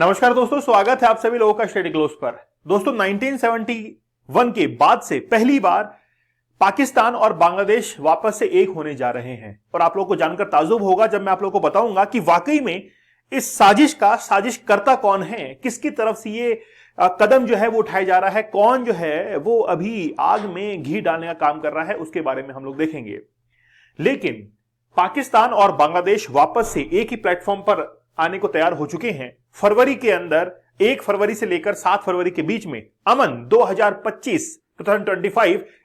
नमस्कार दोस्तों, स्वागत है आप सभी लोगों का स्टडी ग्लोस पर। दोस्तों 1971 के बाद से पहली बार पाकिस्तान और बांग्लादेश वापस से एक होने जा रहे हैं। और आप लोगों को जानकर ताज्जुब होगा जब मैं आप लोगों को बताऊंगा कि वाकई में इस साजिश करता कौन है, किसकी तरफ से ये कदम जो है वो उठाया जा रहा है, कौन जो है वो अभी आग में घी डालने का काम कर रहा है, उसके बारे में हम लोग देखेंगे। लेकिन पाकिस्तान और बांग्लादेश वापस से एक ही प्लेटफॉर्म पर आने को तैयार हो चुके हैं। फरवरी के अंदर 1 फरवरी से लेकर 7 फरवरी के बीच में अमन 2025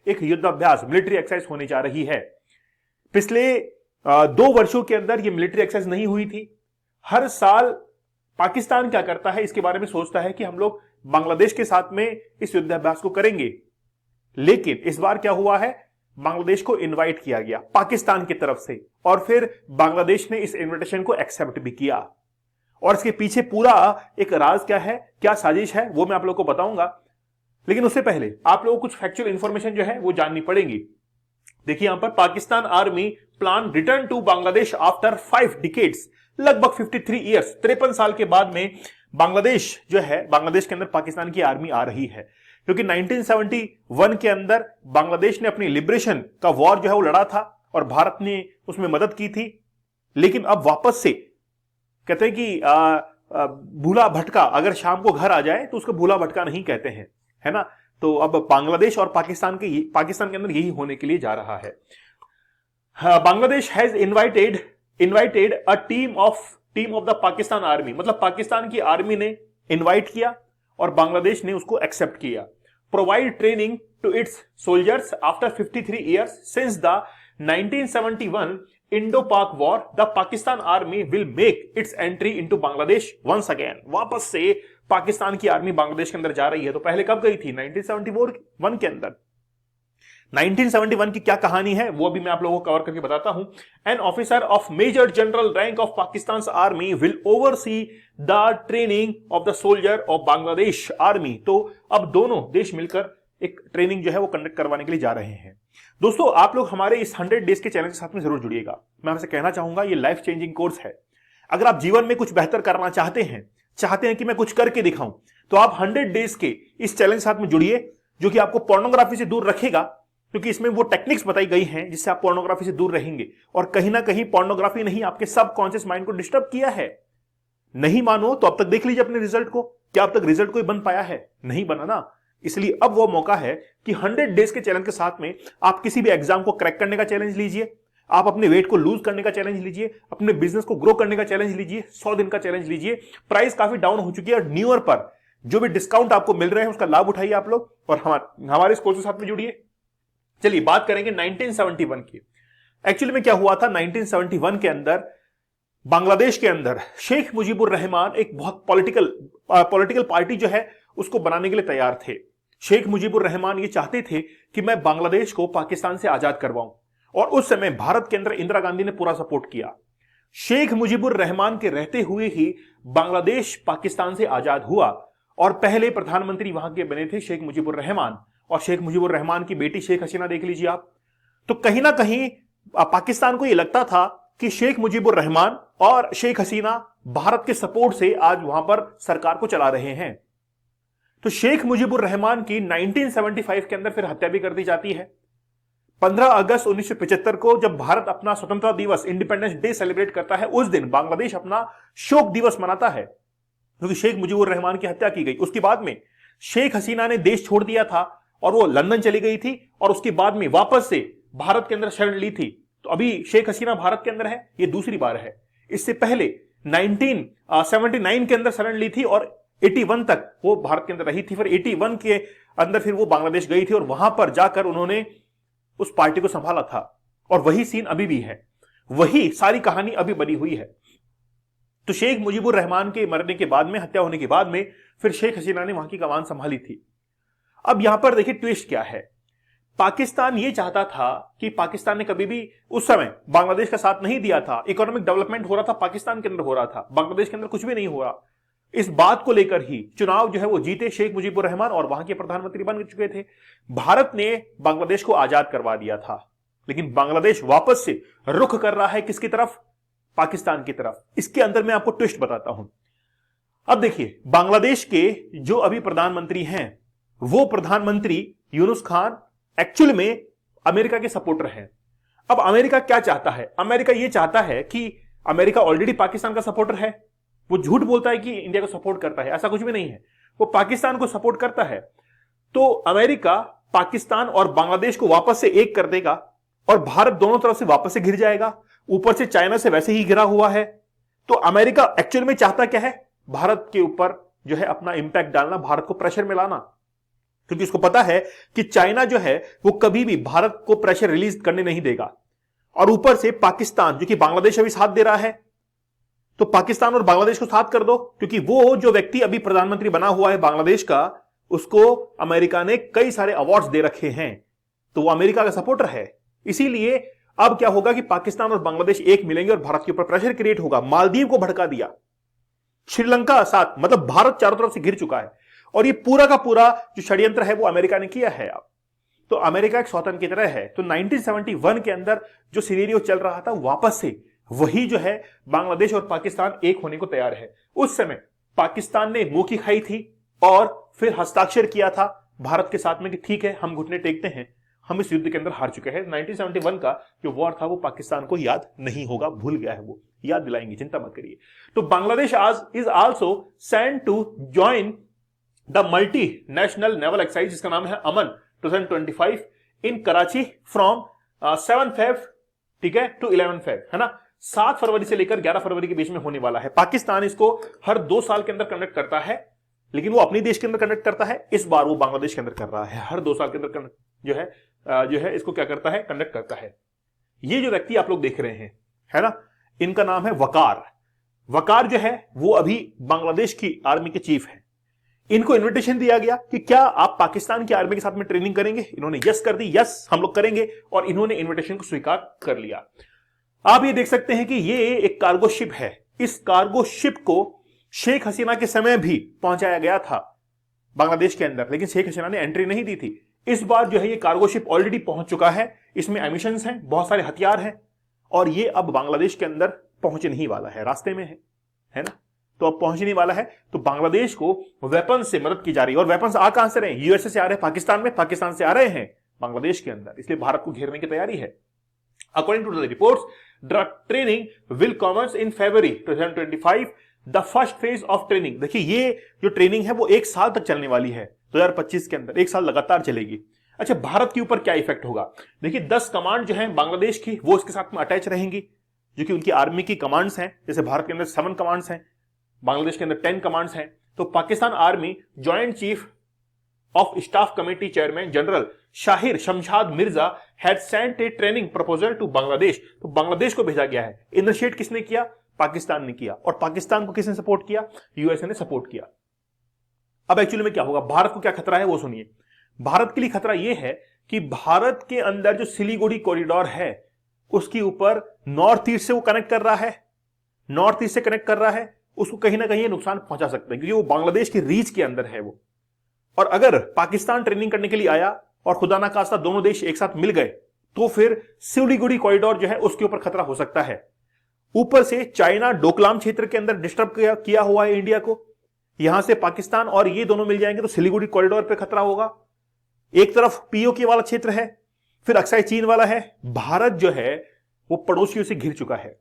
एक युद्धाभ्यास मिलिट्री एक्सरसाइज होने जा रही है। पिछले 2 वर्षों के अंदर यह मिलिट्री एक्सरसाइज नहीं हुई थी। हर साल पाकिस्तान क्या करता है इसके बारे में सोचता है कि हम लोग बांग्लादेश के साथ में इस युद्धाभ्यास को करेंगे। लेकिन इस बार क्या हुआ है, बांग्लादेश को इनवाइट किया गया पाकिस्तान की तरफ से और फिर बांग्लादेश ने इस इनविटेशन को एक्सेप्ट भी किया। और इसके पीछे पूरा एक राज क्या है, क्या साजिश है, वो मैं आप लोगों को बताऊंगा। लेकिन उससे पहले आप लोगों को कुछ फैक्चुअल इंफॉर्मेशन जो है वो जाननी पड़ेगी। देखिए यहां पर Pakistan army plan return to Bangladesh after 5 decades, लगभग 53 ईयर्स, 53 साल के बाद में बांग्लादेश जो है, बांग्लादेश के अंदर पाकिस्तान की आर्मी आ रही है। क्योंकि 1971 के अंदर बांग्लादेश ने अपनी लिबरेशन का वॉर जो है वो लड़ा था और भारत ने उसमें मदद की थी। लेकिन अब वापस से कहते हैं कि भूला भटका अगर शाम को घर आ जाए तो उसको भूला भटका नहीं कहते हैं, है ना। तो अब बांग्लादेश और पाकिस्तान के अंदर यही होने के लिए जा रहा है। Bangladesh has invited a team of the Pakistan army, मतलब पाकिस्तान की आर्मी ने इनवाइट किया और बांग्लादेश ने उसको एक्सेप्ट किया। Provide training to its soldiers after 53 years since the 1971 Indo Pak war, the Pakistan army will make its entry into Bangladesh once again. वापस से पाकिस्तान की आर्मी बांग्लादेश के अंदर जा रही है। तो पहले कब गई थी? 1971 के अंदर। 1971 की क्या कहानी है वो भी मैं आप लोगों को कवर करके बताता हूं। An officer of major general rank of Pakistan army will oversee the training of the soldier of Bangladesh army. तो अब दोनों देश मिलकर एक ट्रेनिंग जो है वो कंडक्ट करवाने के लिए जा रहे हैं। दोस्तों आप लोग हमारे इस 100 डेज के चैलेंज के साथ में जरूर जुड़िएगा। मैं आपसे कहना चाहूंगा ये लाइफ चेंजिंग कोर्स है। अगर आप जीवन में कुछ बेहतर करना चाहते हैं कि मैं कुछ करके दिखाऊं, तो आप 100 डेज के इस चैलेंज के साथ में जुड़िए, जो कि आपको पोर्नोग्राफी से दूर रखेगा। क्योंकि इसमें वो टेक्निक्स बताई गई हैं जिससे आप पोर्नोग्राफी से दूर रहेंगे। और कहीं ना कहीं पोर्नोग्राफी नहीं आपके सबकॉन्शियस माइंड को डिस्टर्ब किया है। नहीं मानो तो अब तक देख लीजिए अपने रिजल्ट को, क्या अब तक रिजल्ट कोई बन पाया है? नहीं बना ना। इसलिए अब वो मौका है कि 100 डेज के चैलेंज के साथ में आप किसी भी एग्जाम को क्रैक करने का चैलेंज लीजिए, आप अपने वेट को लूज करने का चैलेंज लीजिए, अपने बिजनेस को ग्रो करने का चैलेंज लीजिए, 100 दिन का चैलेंज लीजिए। प्राइस काफी डाउन हो चुकी है और न्यू ईयर पर जो भी डिस्काउंट आपको मिल रहे हैं उसका लाभ उठाइए आप लोग और हमारे इस कोर्स के साथ में जुड़िए। चलिए बात करेंगे 1971 की। एक्चुअली में क्या हुआ था 1971 के अंदर, बांग्लादेश के अंदर शेख मुजीबुर रहमान एक बहुत पॉलिटिकल पार्टी जो है उसको बनाने के लिए तैयार थे। शेख मुजीबुर रहमान ये चाहते थे कि मैं बांग्लादेश को पाकिस्तान से आजाद करवाऊं और उस समय भारत के अंदर इंदिरा गांधी ने पूरा सपोर्ट किया। शेख मुजीबुर रहमान के रहते हुए ही बांग्लादेश पाकिस्तान से आजाद हुआ और पहले प्रधानमंत्री वहां के बने थे शेख मुजीबुर रहमान। और शेख मुजीबुर रहमान की बेटी शेख हसीना देख लीजिए आप। तो कहीं ना कहीं पाकिस्तान को यह लगता था कि शेख मुजीबुर रहमान और शेख हसीना भारत के सपोर्ट से आज वहां पर सरकार को चला रहे हैं। तो शेख मुजीबुर रहमान की 1975 के अंदर फिर हत्या भी कर दी जाती है। 15 अगस्त 1975 को जब भारत अपना स्वतंत्रता दिवस, इंडिपेंडेंस डे सेलिब्रेट करता है, उस दिन बांग्लादेश अपना शोक दिवस मनाता है क्योंकि शेख मुजीबुर रहमान की हत्या की गई। उसके बाद में शेख हसीना ने देश छोड़ दिया था और वो लंदन चली गई थी और उसके बाद में वापस से भारत के अंदर शरण ली थी। तो अभी शेख हसीना भारत के अंदर है, ये दूसरी बार है। इससे पहले 1979 के अंदर शरण ली थी और 81 तक वो भारत के अंदर रही थी। फिर 81 के अंदर फिर वो बांग्लादेश गई थी और वहां पर जाकर उन्होंने उस पार्टी को संभाला था। और वही सीन अभी भी है, वही सारी कहानी अभी बनी हुई है। तो शेख मुजीबुर रहमान के मरने के बाद में, हत्या होने के बाद में, फिर शेख हसीना ने वहां की कमान संभाली थी। अब यहां पर देखिए ट्विस्ट क्या है। पाकिस्तान ये चाहता था कि पाकिस्तान ने कभी भी उस समय बांग्लादेश का साथ नहीं दिया था। इकोनॉमिक डेवलपमेंट हो रहा था, पाकिस्तान के अंदर हो रहा था, बांग्लादेश के अंदर कुछ भी नहीं हो रहा। इस बात को लेकर ही चुनाव जो है वो जीते शेख मुजीबुर रहमान और वहां के प्रधानमंत्री बन चुके थे। भारत ने बांग्लादेश को आजाद करवा दिया था, लेकिन बांग्लादेश वापस से रुख कर रहा है किसकी तरफ? पाकिस्तान की तरफ। इसके अंदर मैं आपको ट्विस्ट बताता हूं। अब देखिए, बांग्लादेश के जो अभी प्रधानमंत्री हैं, वो प्रधानमंत्री यूनुस खान एक्चुअल में अमेरिका के सपोर्टर हैं। अब अमेरिका क्या चाहता है? अमेरिका ये चाहता है कि अमेरिका ऑलरेडी पाकिस्तान का सपोर्टर है। वो झूठ बोलता है कि इंडिया को सपोर्ट करता है, ऐसा कुछ भी नहीं है। वो पाकिस्तान को सपोर्ट करता है। तो अमेरिका पाकिस्तान और बांग्लादेश को वापस से एक कर देगा और भारत दोनों तरफ से वापस से घिर जाएगा। ऊपर से चाइना से वैसे ही घिरा हुआ है। तो अमेरिका एक्चुअल में चाहता क्या है? भारत के ऊपर जो है अपना इंपैक्ट डालना, भारत को प्रेशर में लाना, क्योंकि उसको पता है कि चाइना जो है वो कभी भी भारत को प्रेशर रिलीज करने नहीं देगा। और ऊपर से पाकिस्तान, जो कि बांग्लादेश अभी साथ दे रहा है, तो पाकिस्तान और बांग्लादेश को साथ कर दो, क्योंकि वो जो व्यक्ति अभी प्रधानमंत्री बना हुआ है बांग्लादेश का, उसको अमेरिका ने कई सारे अवार्ड्स दे रखे हैं, तो वो अमेरिका का सपोर्टर है। इसीलिए अब क्या होगा कि पाकिस्तान और बांग्लादेश एक मिलेंगे और भारत के ऊपर प्रेशर क्रिएट होगा। मालदीव को भड़का दिया, श्रीलंका साथ, मतलब भारत चारों तरफ से घिर चुका है। और ये पूरा का पूरा जो षड्यंत्र है वो अमेरिका ने किया है। अब तो अमेरिका एक स्वतंत्र की तरह है। तो 1971 के अंदर जो सिनेरियो चल रहा था, वापस से वही जो है बांग्लादेश और पाकिस्तान एक होने को तैयार है। उस समय पाकिस्तान ने मुंह की खाई थी और फिर हस्ताक्षर किया था भारत के साथ में कि ठीक है, हम घुटने टेकते हैं, हम इस युद्ध के अंदर हार चुके हैं। 1971 का जो वॉर था वो पाकिस्तान को याद नहीं होगा, भूल गया है, वो याद दिलाएंगे, चिंता मत करिए। तो बांग्लादेश आज is also sent to join the multinational naval exercise, जिसका नाम है Aman 2025 in Karachi from 7 Feb, ठीक है, टू 11 फेब, है ना। 7 फरवरी से लेकर 11 फरवरी के बीच में होने वाला है। पाकिस्तान इसको हर 2 साल के अंदर कंडक्ट करता है, लेकिन वो अपने देश के अंदर कंडक्ट करता है। इस बार वो बांग्लादेश के अंदर कर रहा है। हर 2 साल के अंदर जो है इसको क्या करता है, कंडक्ट करता है। ये जो व्यक्ति आप लोग देख रहे हैं, है ना, इनका नाम है वकार। वकार जो है वो अभी बांग्लादेश की आर्मी के चीफ है। इनको इनविटेशन दिया गया कि क्या आप पाकिस्तान की आर्मी के साथ में ट्रेनिंग करेंगे? इन्होंने यस कर दी, यस हम लोग करेंगे, और इन्होंने इनविटेशन को स्वीकार कर लिया। आप ये देख सकते हैं कि ये एक कार्गो शिप है। इस कार्गो शिप को शेख हसीना के समय भी पहुंचाया गया था बांग्लादेश के अंदर, लेकिन शेख हसीना ने एंट्री नहीं दी थी। इस बार जो है ये कार्गो शिप ऑलरेडी पहुंच चुका है। इसमें एमिशंस हैं, बहुत सारे हथियार हैं, और ये अब बांग्लादेश के अंदर पहुंचने ही वाला है, रास्ते में है ना। तो अब पहुंचने वाला है। तो बांग्लादेश को वेपन्स से मदद की जा रही है। और वेपन्स आ कहां से रहे हैं? यूएसए से आ रहे हैं पाकिस्तान में, पाकिस्तान से आ रहे हैं बांग्लादेश के अंदर, इसलिए भारत को घेरने की तैयारी है। According to the reports, the training will commence in February 2025, the first phase of training. देखिए, ये जो ट्रेनिंग है वो 1 साल तक चलने वाली है, 2025 के अंदर 1 साल लगातार चलेगी। अच्छा, भारत के ऊपर क्या इफेक्ट होगा? देखिए, 10 कमांड जो है बांग्लादेश की, वो इसके साथ में अटैच रहेंगी, जो कि उनकी आर्मी की कमांड्स हैं। जैसे भारत के अंदर 7 कमांड्स हैं, बांग्लादेश के अंदर 10 कमांड्स हैं। तो Pakistan army joint chief of staff committee chairman general Shahir Shamshad Mirza had sent a training proposal to Bangladesh. तो बांग्लादेश को भेजा गया है। इनिशिएट किसने किया? पाकिस्तान ने किया। और पाकिस्तान को किसने सपोर्ट किया? यूएसए ने सपोर्ट किया। अब एक्चुअली में क्या होगा, भारत को क्या खतरा है वो सुनिए। भारत के लिए खतरा यह है कि भारत के अंदर जो सिलीगुड़ी कॉरिडोर है, उसके ऊपर नॉर्थ ईस्ट से वो कनेक्ट कर रहा है, नॉर्थ ईस्ट से कनेक्ट कर रहा है, उसको कहीं ना कहीं नुकसान पहुंचा सकते हैं, क्योंकि वो बांग्लादेश की रीच के अंदर है वो। और अगर पाकिस्तान ट्रेनिंग करने के लिए आया और खुदा ना खास्ता दोनों देश एक साथ मिल गए, तो फिर सिलीगुड़ी कॉरिडोर जो है उसके ऊपर खतरा हो सकता है। ऊपर से चाइना डोकलाम क्षेत्र के अंदर डिस्टर्ब किया हुआ है इंडिया को। यहां से पाकिस्तान और ये दोनों मिल जाएंगे तो सिलीगुड़ी कॉरिडोर पे खतरा होगा। एक तरफ पीओके वाला क्षेत्र है, फिर अक्साई चीन वाला है। भारत जो है वो पड़ोसियों से घिर चुका है।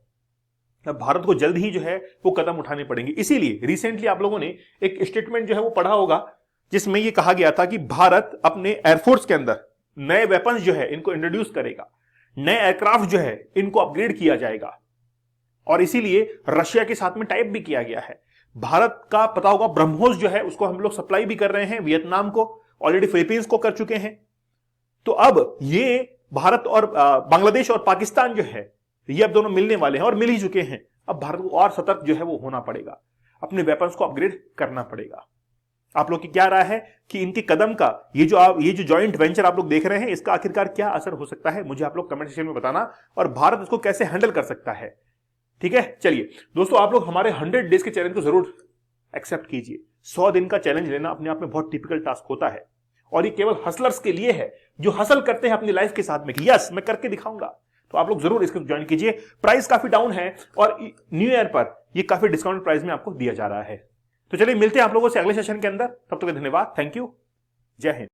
भारत को जल्द ही जो है वो कदम उठाने पड़ेंगे। इसीलिए रिसेंटली आप लोगों ने एक स्टेटमेंट जो है वो पढ़ा होगा, जिसमें ये कहा गया था कि भारत अपने एयरफोर्स के अंदर नए वेपन्स जो है इनको इंट्रोड्यूस करेगा, नए एयरक्राफ्ट जो है इनको अपग्रेड किया जाएगा। और इसीलिए रशिया के साथ में टाइप भी किया गया है। भारत का पता होगा ब्रह्मोस जो है उसको हम लोग सप्लाई भी कर रहे हैं वियतनाम को, ऑलरेडी फिलीपींस को कर चुके हैं। तो अब ये भारत और बांग्लादेश और पाकिस्तान जो है ये अब दोनों मिलने वाले हैं और मिल ही चुके हैं। अब भारत को और सतर्क जो है वो होना पड़ेगा, अपने वेपन्स को अपग्रेड करना पड़ेगा। आप लोग की क्या राय है कि इनके कदम का ये जो जॉइंट वेंचर आप लोग देख रहे हैं, इसका आखिरकार क्या असर हो सकता है? मुझे आप लोग कमेंट सेक्शन में बताना, और भारत इसको कैसे हैंडल कर सकता है। ठीक है, चलिए दोस्तों, आप लोग हमारे 100 डेज के चैलेंज को जरूर एक्सेप्ट कीजिए। 100 दिन का चैलेंज लेना अपने आप में बहुत टिपिकल टास्क होता है, और ये केवल हसलर्स के लिए है जो हसल करते हैं अपनी लाइफ के साथ में कि यस मैं करके दिखाऊंगा। तो आप लोग जरूर इसको ज्वाइन कीजिए। प्राइस काफी डाउन है और न्यू ईयर पर ये काफी डिस्काउंट प्राइस में आपको दिया जा रहा है। तो चलिए मिलते हैं आप लोगों से अगले सेशन के अंदर। तब तक धन्यवाद, थैंक यू, जय हिंद।